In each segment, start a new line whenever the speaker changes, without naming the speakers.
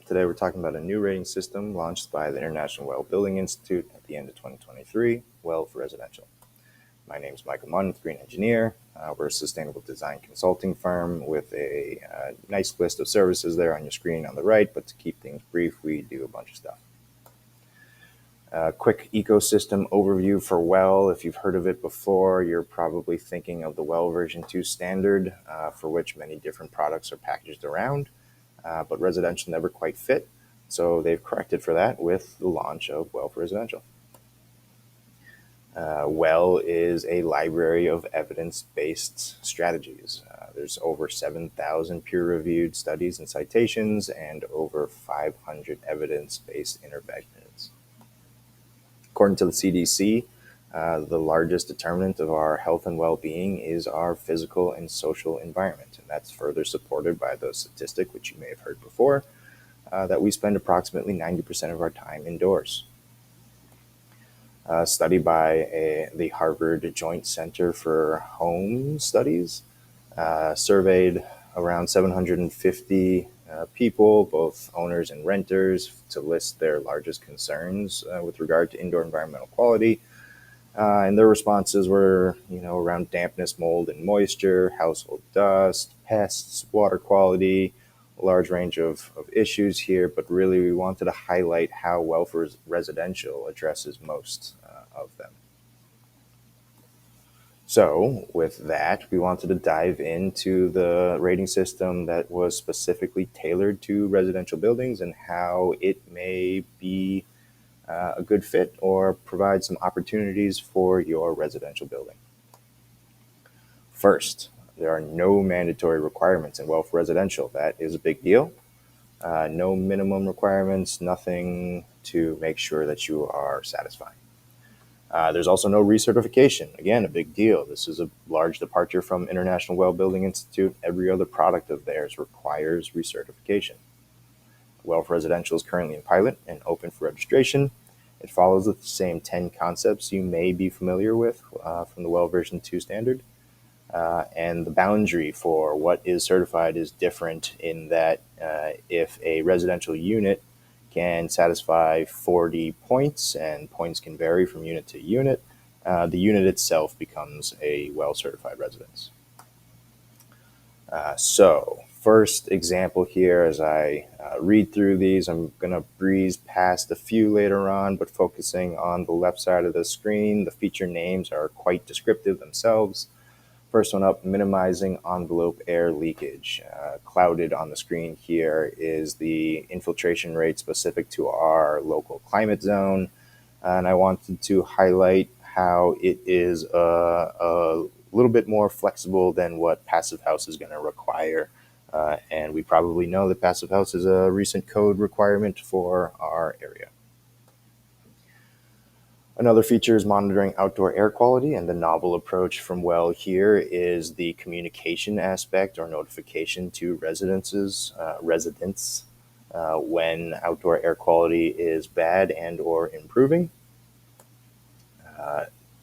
Today we're talking about a new rating system launched by the International Well Building Institute at the end of 2023, Well for Residential. My name is Michael Munn with Green Engineer. We're a sustainable design consulting firm with a nice list of services there on your screen on the right, but to keep things brief, we do a bunch of stuff. Quick ecosystem overview for Well. If you've heard of it before, you're probably thinking of the Well version 2 standard, for which many different products are packaged around, but residential never quite fit. So they've corrected for that with the launch of Well for Residential. Well is a library of evidence-based strategies. There's over 7,000 peer-reviewed studies and citations and over 500 evidence-based interventions. According to the CDC, the largest determinant of our health and well-being is our physical and social environment. And that's further supported by the statistic, which you may have heard before, that we spend approximately 90% of our time indoors. A study by the Harvard Joint Center for Home Studies surveyed around 750 people, both owners and renters, to list their largest concerns with regard to indoor environmental quality. And their responses were, around dampness, mold, and moisture, household dust, pests, water quality, a large range of issues here. But really, we wanted to highlight how Well for Residential addresses most of them. So with that, we wanted to dive into the rating system that was specifically tailored to residential buildings and how it may be a good fit or provide some opportunities for your residential building. First, there are no mandatory requirements in Well for Residential. That is a big deal. No minimum requirements, nothing to make sure that you are satisfying. There's also no recertification. Again, a big deal. This is a large departure from International Well Building Institute. Every other product of theirs requires recertification. Well for Residential is currently in pilot and open for registration. It follows the same 10 concepts you may be familiar with from the Well version 2 standard. And the boundary for what is certified is different in that if a residential unit can satisfy 40 points, and points can vary from unit to unit, the unit itself becomes a well-certified residence. So first example here, as I read through these, I'm going to breeze past a few later on, but focusing on the left side of the screen, the feature names are quite descriptive themselves. First one up, minimizing envelope air leakage. Clouded on the screen here is the infiltration rate specific to our local climate zone. And I wanted to highlight how it is a little bit more flexible than what Passive House is going to require. And we probably know that Passive House is a recent code requirement for our area. Another feature is monitoring outdoor air quality, and the novel approach from Well here is the communication aspect or notification to residents when outdoor air quality is bad and or improving.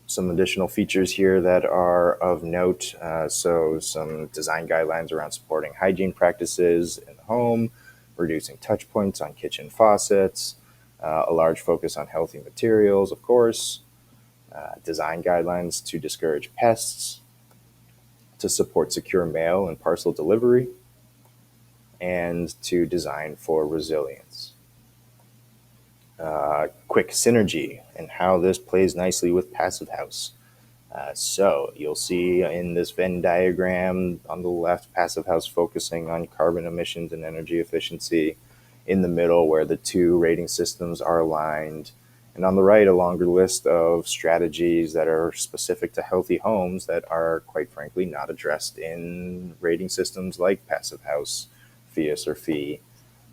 Some additional features here that are of note. So some design guidelines around supporting hygiene practices in the home, reducing touch points on kitchen faucets, a large focus on healthy materials, of course, design guidelines to discourage pests, to support secure mail and parcel delivery, and to design for resilience. Quick synergy and how this plays nicely with Passive House. So you'll see in this Venn diagram on the left, Passive House focusing on carbon emissions and energy efficiency. In the middle, where the two rating systems are aligned. And on the right, a longer list of strategies that are specific to healthy homes that are, quite frankly, not addressed in rating systems like Passive House, FIAS or FEE,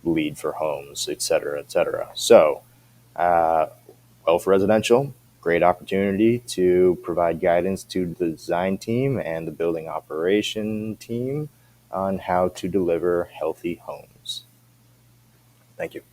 LEED for Homes, et cetera, et cetera. So, Well for Residential, great opportunity to provide guidance to the design team and the building operation team on how to deliver healthy homes. Thank you.